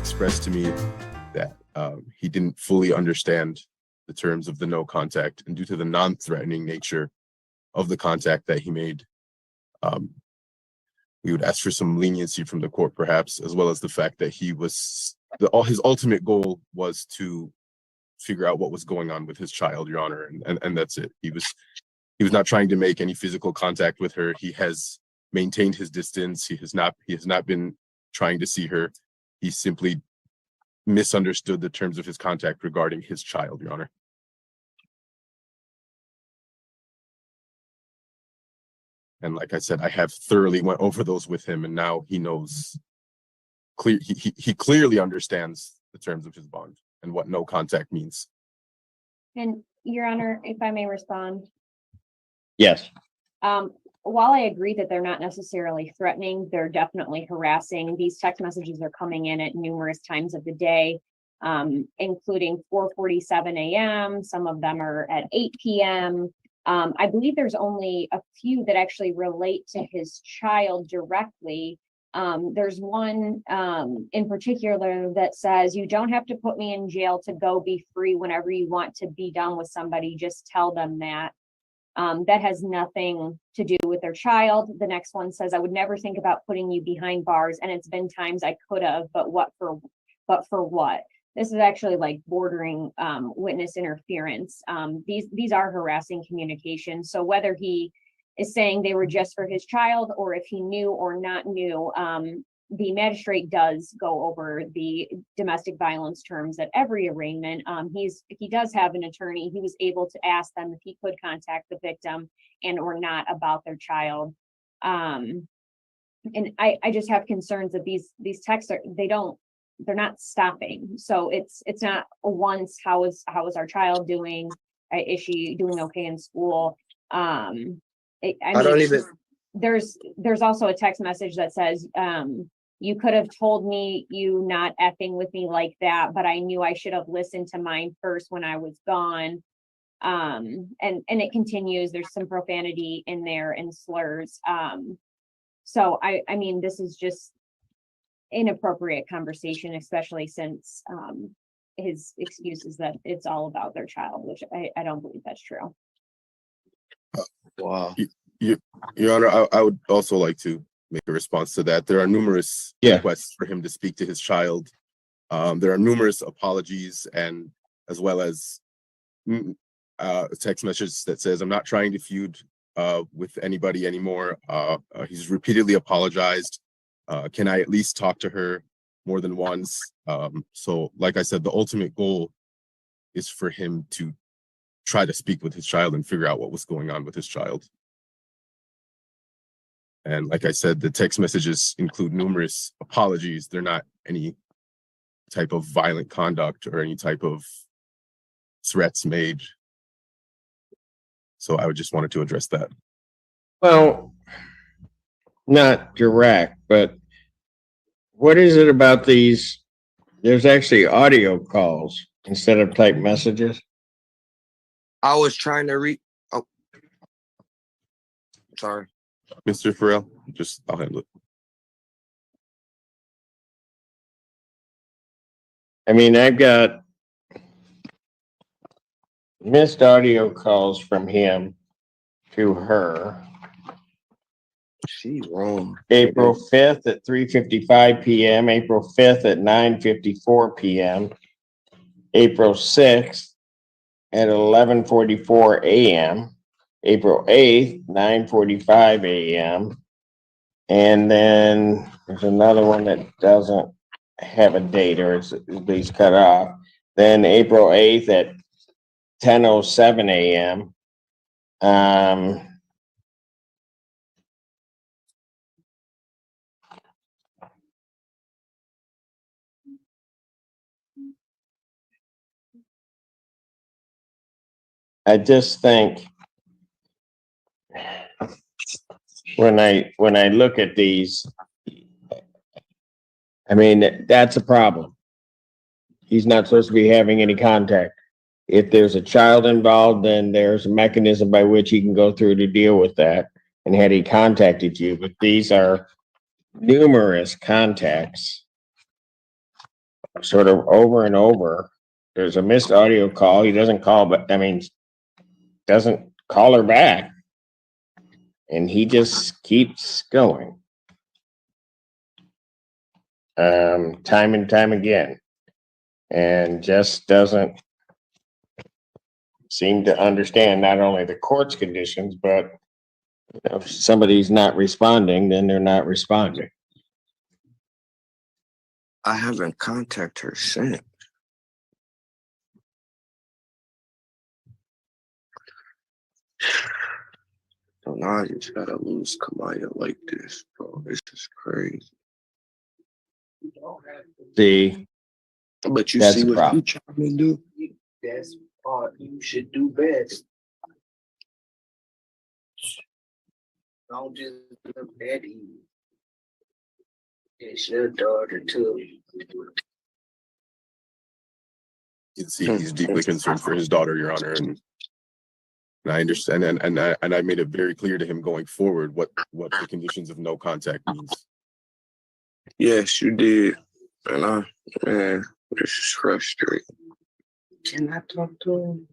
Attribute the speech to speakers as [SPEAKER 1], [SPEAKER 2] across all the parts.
[SPEAKER 1] expressed to me that he didn't fully understand the terms of the no contact, and due to the non-threatening nature of the contact that he made, we would ask for some leniency from the court, perhaps, as well as the fact that his ultimate goal was to figure out what was going on with his child, Your Honor, and that's it. He was not trying to make any physical contact with her. He has maintained his distance. He has not been trying to see her. He simply misunderstood the terms of his contact regarding his child, Your Honor. And like I said, I have thoroughly went over those with him, and now he knows. He clearly understands the terms of his bond and what no contact means.
[SPEAKER 2] And Your Honor, if I may respond.
[SPEAKER 3] Yes.
[SPEAKER 2] While I agree that they're not necessarily threatening, they're definitely harassing. These text messages are coming in at numerous times of the day, including 4:47 a.m. Some of them are at 8 p.m. I believe there's only a few that actually relate to his child directly. There's one in particular that says, "You don't have to put me in jail to go be free whenever you want to be done with somebody. Just tell them that." That has nothing to do with their child. The next one says, "I would never think about putting you behind bars, and it's been times I could have, but for what?" This is actually like bordering witness interference. These are harassing communications. So whether he is saying they were just for his child, or if he knew or not knew, the magistrate does go over the domestic violence terms at every arraignment. He does have an attorney. He was able to ask them if he could contact the victim and or not about their child. And I just have concerns that these texts they're not stopping. So it's not a once, how is our child doing? Is she doing okay in school? There's also a text message that says, "You could have told me you not effing with me like that, but I knew I should have listened to mine first when I was gone." And it continues. There's some profanity in there and slurs. So I mean, this is just inappropriate conversation, especially since his excuse is that it's all about their child, which I don't believe that's true.
[SPEAKER 1] Wow. Your Honor, I would also like to make a response to that. There are numerous requests for him to speak to his child. There are numerous apologies, and as well as a text message that says, "I'm not trying to feud with anybody anymore." He's repeatedly apologized. Can I at least talk to her more than once? So like I said, the ultimate goal is for him to try to speak with his child and figure out what was going on with his child. And like I said, the text messages include numerous apologies. They're not any type of violent conduct or any type of threats made. So I just wanted to address that.
[SPEAKER 3] Well, not direct, but what is it about these? There's actually audio calls instead of type messages.
[SPEAKER 4] I was trying to read. Oh, sorry.
[SPEAKER 1] Mr. Farrell, I'll handle it.
[SPEAKER 3] I mean, I've got missed audio calls from him to her.
[SPEAKER 4] She's wrong.
[SPEAKER 3] April 5th at 3:55 p.m., April 5th at 9:54 p.m., April 6th at 11:44 a.m., April 8th, 9:45 a.m., and then there's another one that doesn't have a date, or it's at least cut off. Then April 8th at 10:07 a.m. I just think when I look at these, I mean, that's a problem. He's not supposed to be having any contact. If there's a child involved, then there's a mechanism by which he can go through to deal with that. And had he contacted you, but these are numerous contacts sort of over and over. There's a missed audio call. He doesn't call, but doesn't call her back. And he just keeps going. Time and time again. And just doesn't seem to understand not only the court's conditions, but if somebody's not responding, then they're not responding.
[SPEAKER 4] I haven't contacted her since. So now I just gotta lose Kamaya like this, bro. This is crazy.
[SPEAKER 3] But
[SPEAKER 4] you
[SPEAKER 3] that's
[SPEAKER 4] see
[SPEAKER 3] the
[SPEAKER 4] what you
[SPEAKER 3] problem.
[SPEAKER 4] trying to do?
[SPEAKER 5] That's what you should do best. Don't just look at you. It's your daughter too.
[SPEAKER 1] You can see he's deeply concerned for his daughter, Your Honor, and I understand, and I made it very clear to him going forward what the conditions of no contact means.
[SPEAKER 4] Yes, you did. And man, this is frustrating.
[SPEAKER 5] Can I talk to him?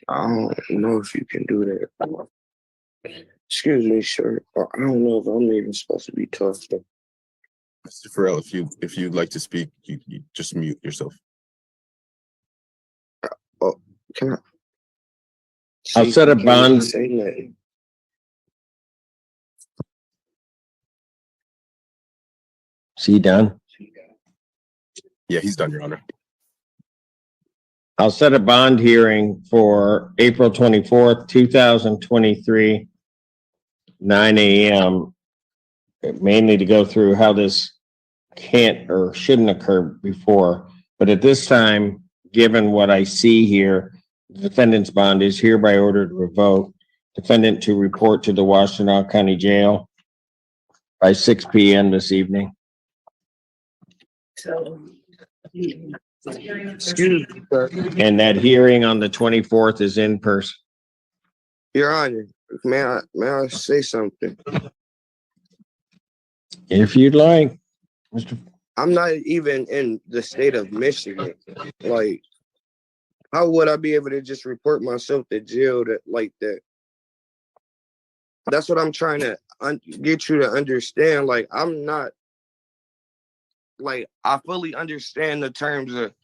[SPEAKER 4] I don't know if you can do that. Excuse me, sir. I don't know if I'm even supposed to be talking.
[SPEAKER 1] Mr. Farrell, if you'd like to speak, you just mute yourself.
[SPEAKER 4] Oh, can I?
[SPEAKER 3] I'll set a bond.
[SPEAKER 4] Say nothing.
[SPEAKER 3] Is he done?
[SPEAKER 1] Yeah, he's done, Your Honor.
[SPEAKER 3] I'll set a bond hearing for April 24th, 2023, 9 a.m. Mainly to go through how this can't or shouldn't occur before. But at this time, given what I see here, the defendant's bond is hereby ordered to revoke. Defendant to report to the Washtenaw County Jail by 6 p.m. this evening.
[SPEAKER 5] So,
[SPEAKER 4] Excuse me, sir.
[SPEAKER 3] And that hearing on the 24th is in person.
[SPEAKER 4] Your Honor, may I say something?
[SPEAKER 3] If you'd like, Mr.
[SPEAKER 4] I'm not even in the state of Michigan. Like, how would I be able to just report myself to jail like that? That's what I'm trying to get you to understand. Like, I'm not, like, I fully understand the terms of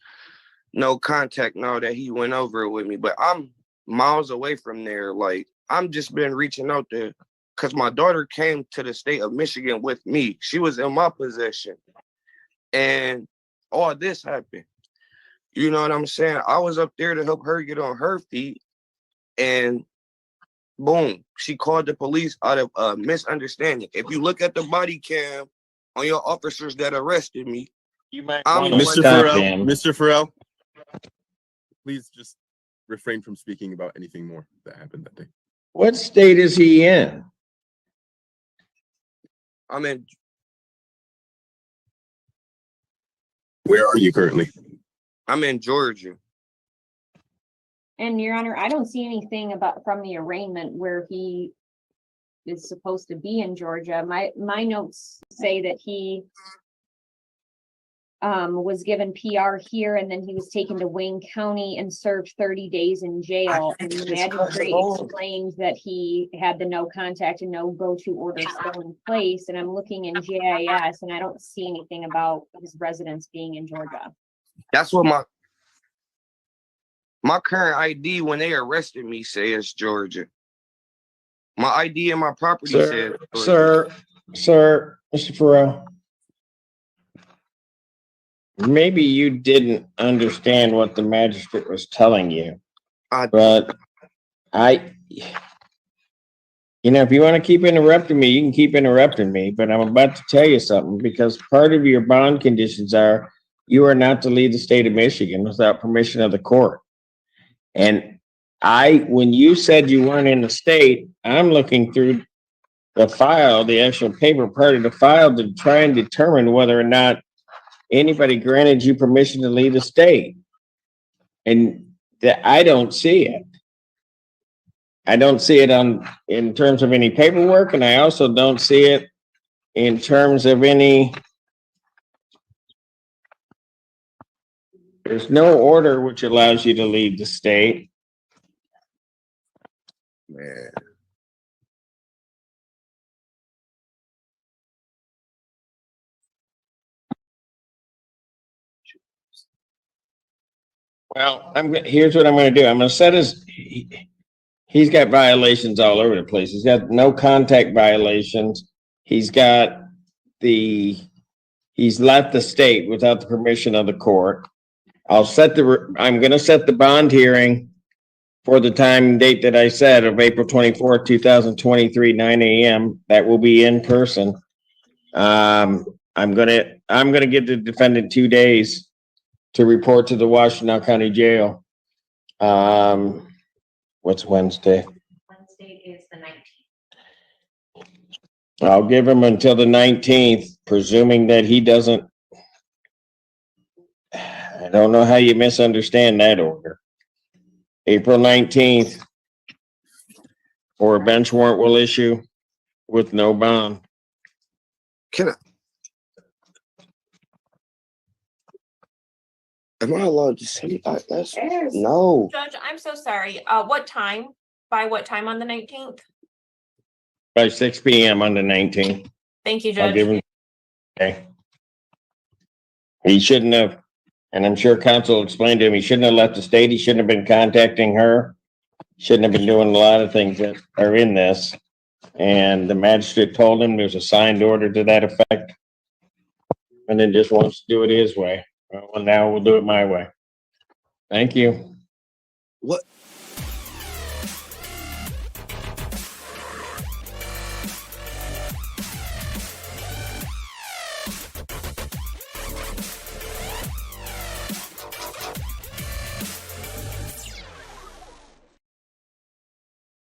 [SPEAKER 4] no contact now that he went over it with me, but I'm miles away from there. Like, I'm just been reaching out there because my daughter came to the state of Michigan with me. She was in my possession. And all this happened. You know what I'm saying? I was up there to help her get on her feet. And boom, she called the police out of a misunderstanding. If you look at the body cam on your officers that arrested me,
[SPEAKER 3] You might
[SPEAKER 4] I'm
[SPEAKER 3] want to stop him.
[SPEAKER 1] Mr. Farrell, please just refrain from speaking about anything more that happened that day.
[SPEAKER 3] What state is he in?
[SPEAKER 4] I'm in.
[SPEAKER 1] Where are you currently?
[SPEAKER 4] I'm in Georgia.
[SPEAKER 2] And Your Honor, I don't see anything from the arraignment where he is supposed to be in Georgia. My notes say that he was given PR here, and then he was taken to Wayne County and served 30 days in jail. And the magistrate explained that he had the no contact and no go-to order still in place. And I'm looking in GIS, and I don't see anything about his residence being in Georgia.
[SPEAKER 4] That's what my current ID when they arrested me says Georgia. My ID and my property says Georgia.
[SPEAKER 3] Sir, Mr. Farrell. Maybe you didn't understand what the magistrate was telling you, but if you want to keep interrupting me, you can keep interrupting me, but I'm about to tell you something, because part of your bond conditions are you are not to leave the state of Michigan without permission of the court. And when you said you weren't in the state, I'm looking through the file, the actual paper part of the file, to try and determine whether or not anybody granted you permission to leave the state. And I don't see it. I don't see it in terms of any paperwork, and I also don't see it in terms of any There's no order which allows you to leave the state.
[SPEAKER 4] Man.
[SPEAKER 3] Well, here's what I'm gonna do. I'm gonna set he's got violations all over the place. He's got no contact violations. He's got he's left the state without the permission of the court. I'm gonna set the bond hearing for the time and date that I said of April 24th, 2023, 9 a.m. That will be in person. I'm gonna give the defendant 2 days to report to the Washington County Jail. What's Wednesday?
[SPEAKER 2] Wednesday is the 19th.
[SPEAKER 3] I'll give him until the 19th, presuming that he doesn't. I don't know how you misunderstand that order. April 19th, or a bench warrant will issue with no bond.
[SPEAKER 4] Can I? Am I allowed to say that? That's
[SPEAKER 6] Yes.
[SPEAKER 4] no.
[SPEAKER 6] Judge, I'm so sorry. What time? By what time on the 19th?
[SPEAKER 3] By 6 p.m. on the 19th.
[SPEAKER 6] Thank you,
[SPEAKER 3] I'll give
[SPEAKER 6] Judge.
[SPEAKER 3] him. Okay. He shouldn't have, and I'm sure counsel explained to him, he shouldn't have left the state. He shouldn't have been contacting her. Shouldn't have been doing a lot of things that are in this. And the magistrate told him there's a signed order to that effect. And then just wants to do it his way. Well, now we'll do it my way. Thank you.
[SPEAKER 4] What?